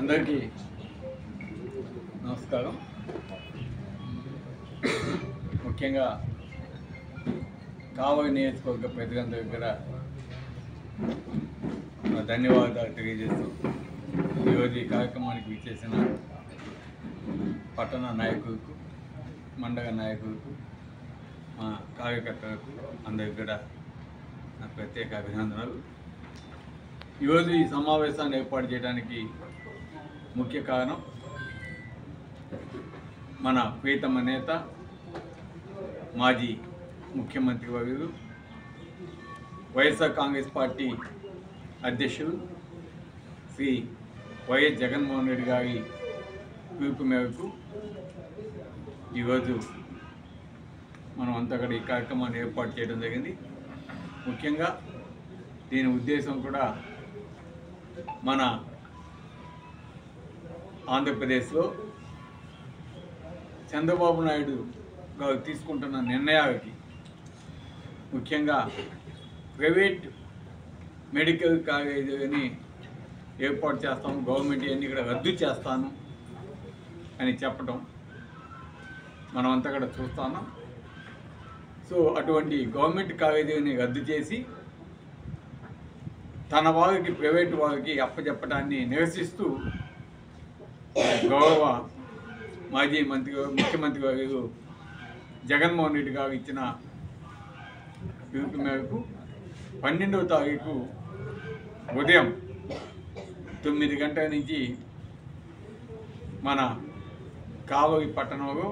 అందరికీ నమస్కారం. ముఖ్యంగా కావలి నియోజకవర్గ ప్రజలందరి దగ్గర ధన్యవాదాలు తెలియజేస్తూ ఈరోజు ఈ కార్యక్రమానికి విచ్చేసిన పట్టణ నాయకులకు, మండల నాయకులకు, మా కార్యకర్తలకు అందరి కూడా నా ప్రత్యేక అభినందనలు. ఈరోజు ఈ సమావేశాన్ని ఏర్పాటు చేయడానికి ముఖ్య కారణం మన ప్రీతమ నేత, మాజీ ముఖ్యమంత్రి వర్యులు, వైఎస్ఆర్ కాంగ్రెస్ పార్టీ అధ్యక్షులు శ్రీ వైఎస్ జగన్మోహన్ రెడ్డి గారి పిలుపు మేరకు ఈరోజు మనం అంతా కూడా ఈ కార్యక్రమాన్ని ఏర్పాటు చేయడం జరిగింది. ముఖ్యంగా దీని ఉద్దేశం కూడా మన ఆంధ్రప్రదేశ్లో చంద్రబాబు నాయుడు గారు తీసుకుంటున్న నిర్ణయాలకి, ముఖ్యంగా ప్రైవేట్ మెడికల్ కాలేజీని ఏర్పాటు చేస్తాను, గవర్నమెంట్ ఇవన్నీ కూడా రద్దు చేస్తాను అని చెప్పడం మనమంతా కూడా చూస్తున్నాం. సో అటువంటి గవర్నమెంట్ కాలేజీని రద్దు చేసి తన వారికి, ప్రైవేట్ వారికి అప్పచెప్పడాన్ని నిరసిస్తూ గౌరవ మాజీ ముఖ్యమంత్రి గారు జగన్మోహన్ రెడ్డి గారు ఇచ్చిన పిలుపు మేరకు 12వ తారీఖు ఉదయం 9 గంటల నుంచి మన కావలి పట్టణంలో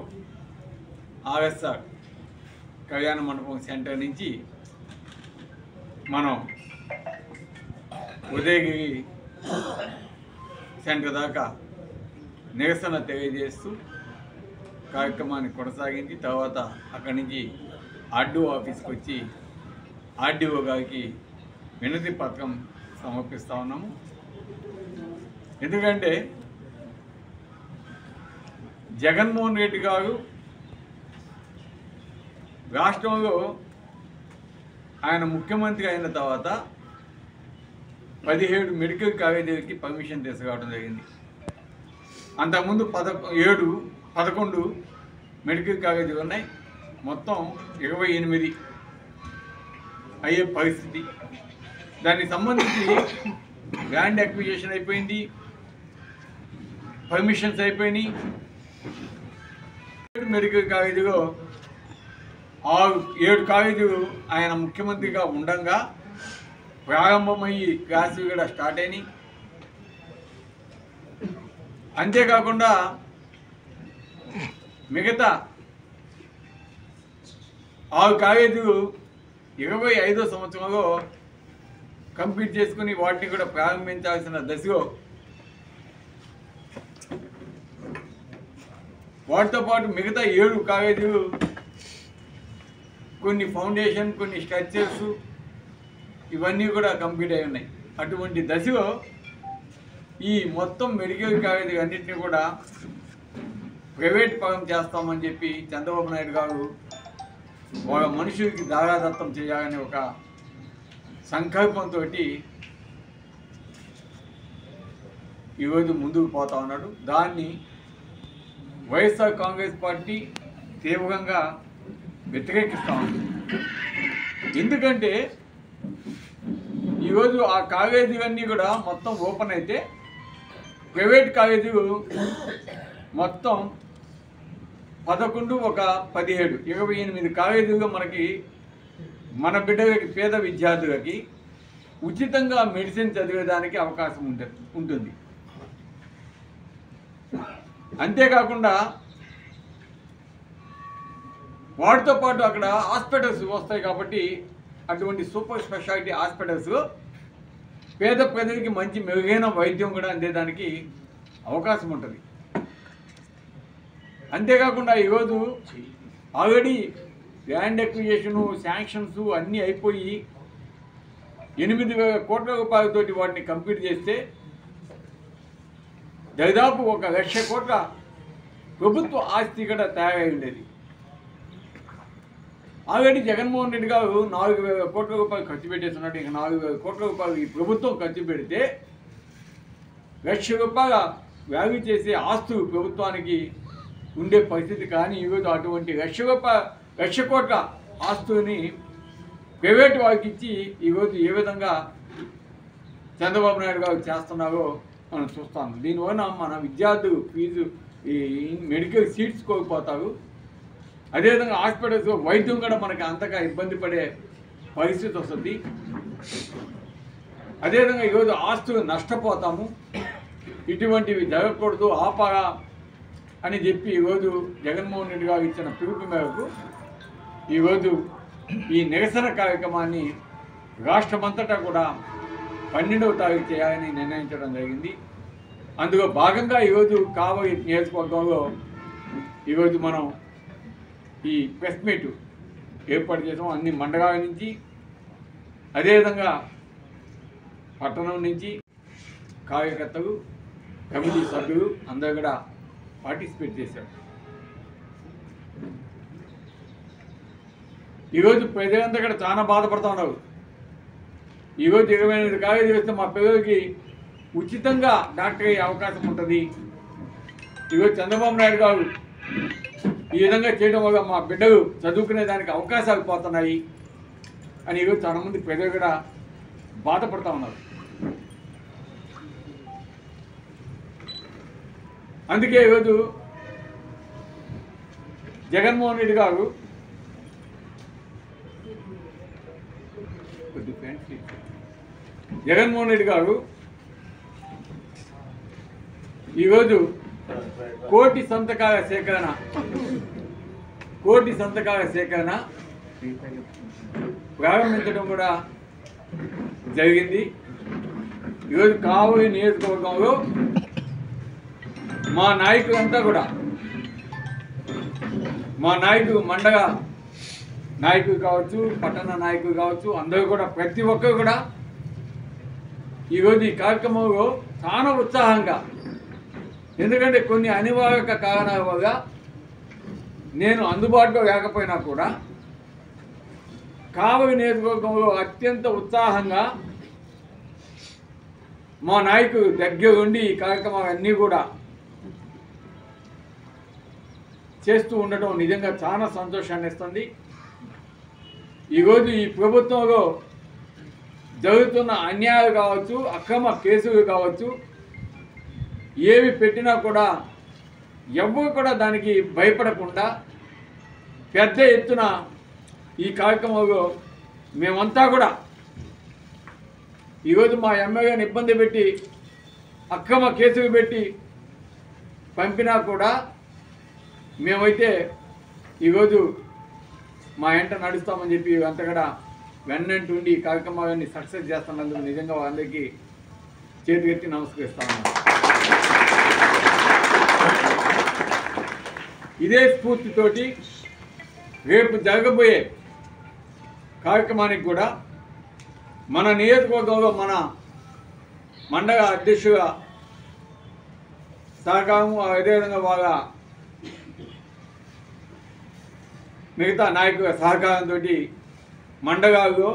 ఆర్ఎస్ఆర్ కళ్యాణ మండపం సెంటర్ నుంచి మనం ఉదయగిరి సెంటర్ దాకా నిరసన తెలియజేస్తూ కార్యక్రమాన్ని కొనసాగించి తర్వాత అక్కడి నుంచి ఆర్డీఓ ఆఫీస్కి వచ్చి ఆర్డీఓ గారికి వినతి పత్రం సమర్పిస్తూ ఉన్నాము. ఎందుకంటే జగన్మోహన్ రెడ్డి గారు రాష్ట్రంలో ఆయన ముఖ్యమంత్రి అయిన తర్వాత 17 మెడికల్ కాలేజీలకి పర్మిషన్ తీసుకురావడం జరిగింది. అంతకుముందు 11 మెడికల్ కాలేజీలు ఉన్నాయి, మొత్తం 28 అయ్యే పరిస్థితి. దానికి సంబంధించి ల్యాండ్ అక్విజిషన్ అయిపోయింది, పర్మిషన్స్ అయిపోయినాయి. మెడికల్ కాలేజీలో 7 కాలేజీలు ఆయన ముఖ్యమంత్రిగా ఉండగా ప్రారంభమయ్యి క్లాసులు కూడా స్టార్ట్ అయినాయి. అంతేకాకుండా మిగతా 6 కాలేజీలు 25వ సంవత్సరంలో కంప్లీట్ చేసుకుని వాటిని కూడా ప్రారంభించాల్సిన దశలో, వాటితో పాటు మిగతా 7 కాలేజీలు కొన్ని ఫౌండేషన్, కొన్ని స్ట్రక్చర్స్ ఇవన్నీ కూడా కంప్లీట్ అయి ఉన్నాయి. అటువంటి దశలో ఈ మొత్తం మెడికల్ కాలేజీ అన్నింటినీ కూడా ప్రైవేట్ పరం చేస్తామని చెప్పి చంద్రబాబు నాయుడు గారు వాళ్ళ మనుషులకి దారాదత్తం చేయాలని ఒక సంకల్పంతో ఈరోజు ముందుకు పోతా ఉన్నాడు. దాన్ని వైఎస్ఆర్ కాంగ్రెస్ పార్టీ తీవ్రంగా వ్యతిరేకిస్తూ ఉంది. ఎందుకంటే ఈరోజు ఆ కాలేజీలన్నీ కూడా మొత్తం ఓపెన్ అయితే ప్రైవేట్ కాలేజీలు మొత్తం 11 ఒక 17 28 కాలేజీలు మనకి మన బిడ్డలకి, పేద విద్యార్థులకి ఉచితంగా మెడిసిన్ చదివేదానికి అవకాశం ఉంటుంది. అంతేకాకుండా వాటితో పాటు అక్కడ హాస్పిటల్స్ వస్తాయి కాబట్టి అటువంటి సూపర్ స్పెషాలిటీ హాస్పిటల్స్ పేద ప్రజలకి మంచి మెరుగైన వైద్యం కూడా అందేదానికి అవకాశం ఉంటుంది. అంతేకాకుండా ఈరోజు ఆల్రెడీ ల్యాండ్ ఎక్విజిషను శాంక్షన్స్ అన్నీ అయిపోయి 8,000 కోట్ల రూపాయలతోటి వాటిని కంప్లీట్ చేస్తే దాదాపు 1,00,000 కోట్ల ప్రభుత్వ ఆస్తి కూడా తయారై ఉండేది. ఆల్రెడీ జగన్మోహన్ రెడ్డి గారు 4,000 కోట్ల రూపాయలు ఖర్చు పెట్టేస్తున్నట్టు ఇక 4,000 కోట్ల రూపాయలు ఈ ప్రభుత్వం ఖర్చు పెడితే 1,00,000 రూపాయల వ్యాల్యూ చేసే ఆస్తులు ప్రభుత్వానికి ఉండే పరిస్థితి. కానీ ఈరోజు అటువంటి 1,00,000 కోట్ల ఆస్తుల్ని ప్రైవేటు వారికి ఇచ్చి ఈరోజు ఏ విధంగా చంద్రబాబు నాయుడు గారు చేస్తున్నారో మనం చూస్తాం. దీనివల్ల మన విద్యార్థులు ఫీజు ఈ మెడికల్ సీట్స్ కోల్పోతారు. అదేవిధంగా హాస్పిటల్స్లో వైద్యం కూడా మనకి అంతగా ఇబ్బంది పడే పరిస్థితి వస్తుంది. అదేవిధంగా ఈరోజు ఆస్తులు నష్టపోతాము. ఇటువంటివి జరగకూడదు, ఆపరా అని చెప్పి ఈరోజు జగన్మోహన్ రెడ్డి గారు ఇచ్చిన పిలుపు మేరకు ఈరోజు ఈ నిరసన కార్యక్రమాన్ని రాష్ట్రమంతటా కూడా 12వ తారీఖు చేయాలని నిర్ణయించడం జరిగింది. అందులో భాగంగా ఈరోజు కావలి నియోజకవర్గంలో ఈరోజు మనం ఈ ప్రెస్ మీట్ ఏర్పాటు చేసాం. అన్ని మండలాల నుంచి అదేవిధంగా పట్టణం నుంచి కార్యకర్తలు కమిటీ సభ్యులు అందరూ కూడా పార్టిసిపేట్ చేశారు. ఈరోజు ప్రజలంతా కూడా చాలా బాధపడుతూ ఉన్నారు. ఈరోజు 28 కాలేజీ వేస్తే మా పిల్లలకి ఉచితంగా డాక్టర్ అయ్యే అవకాశం ఉంటుంది. ఈరోజు చంద్రబాబు నాయుడు గారు ఈ విధంగా చేయడం వల్ల మా బిడ్డలు చదువుకునే దానికి అవకాశాలు పోతున్నాయి అని ఈరోజు చాలామంది ప్రజలు కూడా బాధపడుతూ ఉన్నారు. అందుకే ఈరోజు జగన్మోహన్ రెడ్డి గారు ఈరోజు కోటి సంతకాల సేకరణ ప్రారంభించడం కూడా జరిగింది. ఈరోజు కావలి నియోజకవర్గంలో మా నాయకులంతా కూడా మా నాయకులు మండల నాయకులు కావచ్చు, పట్టణ నాయకులు కావచ్చు, అందరూ కూడా ప్రతి ఒక్కరు కూడా ఈరోజు ఈ కార్యక్రమంలో చాలా ఉత్సాహంగా, ఎందుకంటే కొన్ని అనివార్య కారణాల వల్ల నేను అందుబాటులో లేకపోయినా కూడా కావలి నియోజకవర్గంలో అత్యంత ఉత్సాహంగా మా నాయకులు దగ్గరుండి ఈ కార్యక్రమాలన్నీ కూడా చేస్తూ ఉండటం నిజంగా చాలా సంతోషాన్ని ఇస్తుంది. ఈరోజు ఈ ప్రభుత్వంలో జరుగుతున్న అన్యాయాలు కావచ్చు, అక్రమ కేసులు కావచ్చు, ఏవి పెట్టినా కూడా ఎవరు కూడా దానికి భయపడకుండా పెద్ద ఎత్తున ఈ కార్యక్రమంలో మేమంతా కూడా ఈరోజు మా ఎమ్మెల్యేని ఇబ్బంది పెట్టి అక్రమ కేసులు పెట్టి పంపినా కూడా మేమైతే ఈరోజు మా ఎంట నడుస్తామని చెప్పి అంతా కూడా వెన్నంటుండి ఈ కార్యక్రమాలన్నీ సక్సెస్ చేస్తున్నందుకు నిజంగా వాళ్ళందరికీ చేతులెత్తి నమస్కరిస్తాను. ఇదే స్ఫూర్తితోటి రేపు జరగబోయే కార్యక్రమానికి కూడా మన నియోజకవర్గంలో మన మండల అధ్యక్షుల సహకారం, అదేవిధంగా వాళ్ళ మిగతా నాయకుల సహకారంతో మండలాల్లో,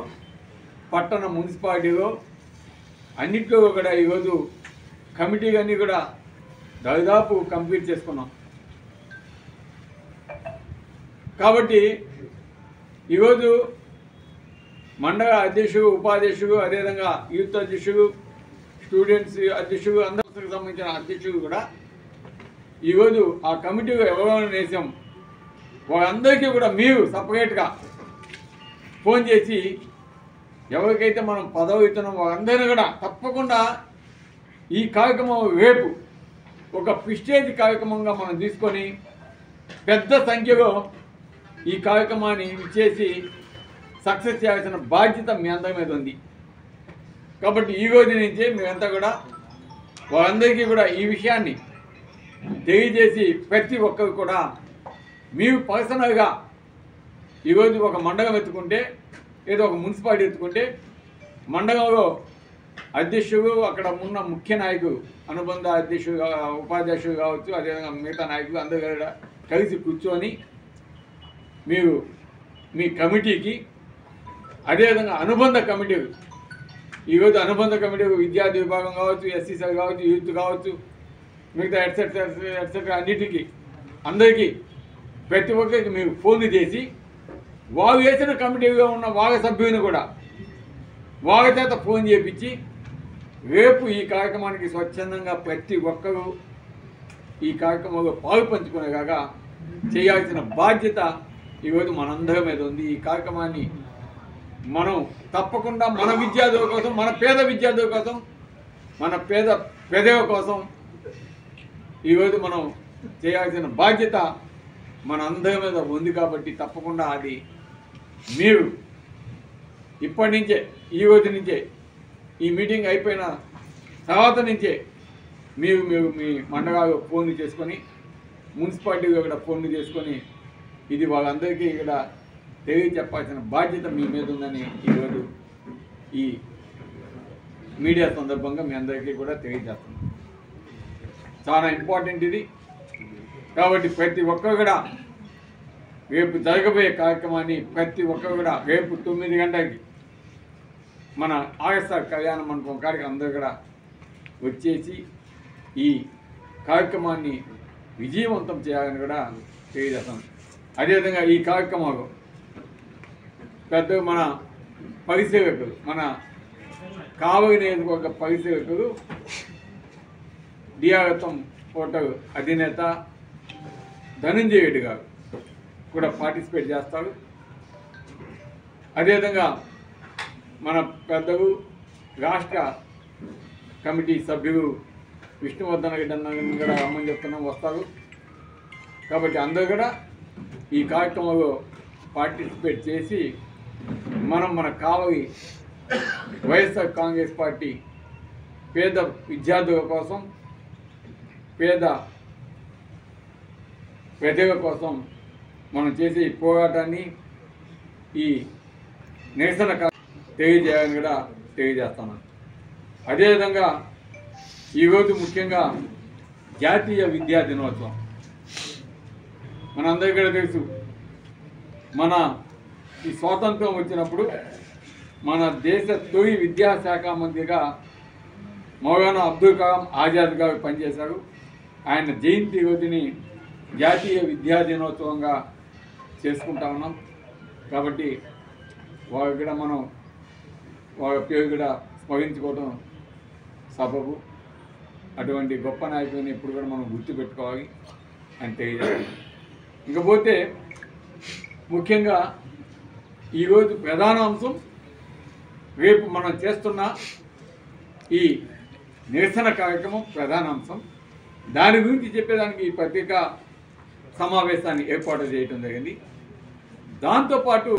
పట్టణ మున్సిపాలిటీలో అన్నింటిలో కూడా ఈరోజు కమిటీలన్నీ కూడా దాదాపు కంప్లీట్ చేసుకున్నాం. కాబట్టి ఈరోజు మండల అధ్యక్షుడు, ఉపాధ్యక్షుడు, అదేవిధంగా యూత్ అధ్యక్షుడు, స్టూడెంట్స్ అధ్యక్షుడు, అందరికి సంబంధించిన అధ్యక్షుడు కూడా ఈరోజు ఆ కమిటీలో ఎవరైనా వేసాం వాళ్ళందరికీ కూడా మీరు సపరేట్గా ఫోన్ చేసి ఎవరికైతే మనం పదవి ఇస్తున్నాం వాళ్ళందరినీ కూడా తప్పకుండా ఈ కార్యక్రమం రేపు ఒక ప్రిస్టేజ్ కార్యక్రమంగా మనం తీసుకొని పెద్ద సంఖ్యలో ఈ కార్యక్రమాన్ని ఇచ్చేసి సక్సెస్ చేయాల్సిన బాధ్యత మీ అందరి మీద ఉంది. కాబట్టి ఈ రోజు నుంచే మేమంతా కూడా వాళ్ళందరికీ కూడా ఈ విషయాన్ని తెలియజేసి ప్రతి ఒక్కరు కూడా మీరు పర్సనల్గా ఈరోజు ఒక మండలం ఎత్తుకుంటే ఏదో ఒక మున్సిపాలిటీ ఎత్తుకుంటే మండలంలో అధ్యక్షుడు అక్కడ ఉన్న ముఖ్య నాయకుడు అనుబంధ అధ్యక్షుడు ఉపాధ్యక్షుడు కావచ్చు, అదేవిధంగా మిగతా నాయకులు అందరూ కూడా కలిసి కూర్చొని మీరు మీ కమిటీకి అదేవిధంగా అనుబంధ కమిటీలు ఈరోజు అనుబంధ కమిటీలు విద్యార్థి విభాగం కావచ్చు, ఎస్సీసీ కావచ్చు, యూత్ కావచ్చు, మిగతా ఎట్సెట్రా ఎట్సెట్రా అన్నిటికీ అందరికీ ప్రతి ఒక్కరికి మీరు ఫోన్లు చేసి వారు వేసిన కమిటీగా ఉన్న వాళ్ళ సభ్యుని కూడా వాళ్ళ చేత ఫోన్ చేయించి రేపు ఈ కార్యక్రమానికి స్వచ్ఛందంగా ప్రతి ఒక్కరూ ఈ కార్యక్రమంలో పాలు పంచుకునేలాగా చేయాల్సిన బాధ్యత ఈరోజు మనందరి మీద ఉంది. ఈ కార్యక్రమాన్ని మనం తప్పకుండా మన విద్యార్థుల కోసం, మన పేద విద్యార్థుల కోసం, మన పేద ప్రజల కోసం ఈరోజు మనం చేయాల్సిన బాధ్యత మన అందరి మీద ఉంది. కాబట్టి తప్పకుండా అది మీరు ఇప్పటి నుంచే ఈ రోజు నుంచే ఈ మీటింగ్ అయిపోయిన తర్వాత నుంచే మీరు మీ మండలాలు ఫోన్లు చేసుకొని మున్సిపాలిటీలో ఇక్కడ ఫోన్లు చేసుకొని ఇది వాళ్ళందరికీ ఇక్కడ తెలియచెప్పాల్సిన బాధ్యత మీ మీద ఉందని ఈరోజు ఈ మీడియా సందర్భంగా మీ అందరికీ కూడా తెలియజేస్తున్నాం. చాలా ఇంపార్టెంట్ ఇది. కాబట్టి ప్రతి ఒక్కరు కూడా రేపు జరగబోయే కార్యక్రమాన్ని ప్రతి ఒక్కరు కూడా రేపు 9 గంటలకి మన ఆర్ఎస్ఆర్ కళ్యాణ మండపం కాడికి అందరూ కూడా వచ్చేసి ఈ కార్యక్రమాన్ని విజయవంతం చేయాలని కూడా తెలియజేస్తాం. అదేవిధంగా ఈ కార్యక్రమంలో పెద్ద మన పరిశీలకులు, మన కావలి నియోజకవర్గ పరిశీలకులు డిఆర్ఎం పోర్టల్ అధినేత ధనంజయ రెడ్డి గారు కూడా పార్టిసిపేట్ చేస్తారు. అదేవిధంగా మన పెద్దలు రాష్ట్ర కమిటీ సభ్యులు విష్ణువర్ధన్ రెడ్డి అన్న కూడా రమ్మని చెప్తున్నాం, వస్తారు. కాబట్టి అందరూ కూడా ఈ కార్యక్రమంలో పార్టిసిపేట్ చేసి మన కావలి వైఎస్ఆర్ కాంగ్రెస్ పార్టీ పేద విద్యార్థుల కోసం, పేద ప్రజల కోసం మనం చేసే ఈ పోరాటాన్ని, ఈ నిరసన తెలియజేయాలని కూడా తెలియజేస్తున్నాను. అదేవిధంగా ఈరోజు ముఖ్యంగా జాతీయ విద్యా దినోత్సవం. మనందరికీ కూడా తెలుసు, మన ఈ స్వాతంత్రం వచ్చినప్పుడు మన దేశ తొలి విద్యాశాఖ మంత్రిగా మౌలానా అబ్దుల్ కలాం ఆజాద్ గారు పనిచేశారు. ఆయన జయంతి రోజుని జాతీయ విద్యా దినోత్సవంగా చేసుకుంటా ఉన్నాం. కాబట్టి వారికి కూడా మనం వారి పేరు కూడా స్మరించుకోవడం సబబు. అటువంటి గొప్ప నాయకుడిని ఎప్పుడు కూడా మనం గుర్తుపెట్టుకోవాలి అని తెలియజేయాలి. ఇకపోతే ముఖ్యంగా ఈరోజు ప్రధాన అంశం, రేపు మనం చేస్తున్న ఈ నిరసన కార్యక్రమం ప్రధాన అంశం. దాని గురించి చెప్పేదానికి ఈ పత్రికా సమావేశాన్ని ఏర్పాటు చేయడం జరిగింది. దాంతోపాటు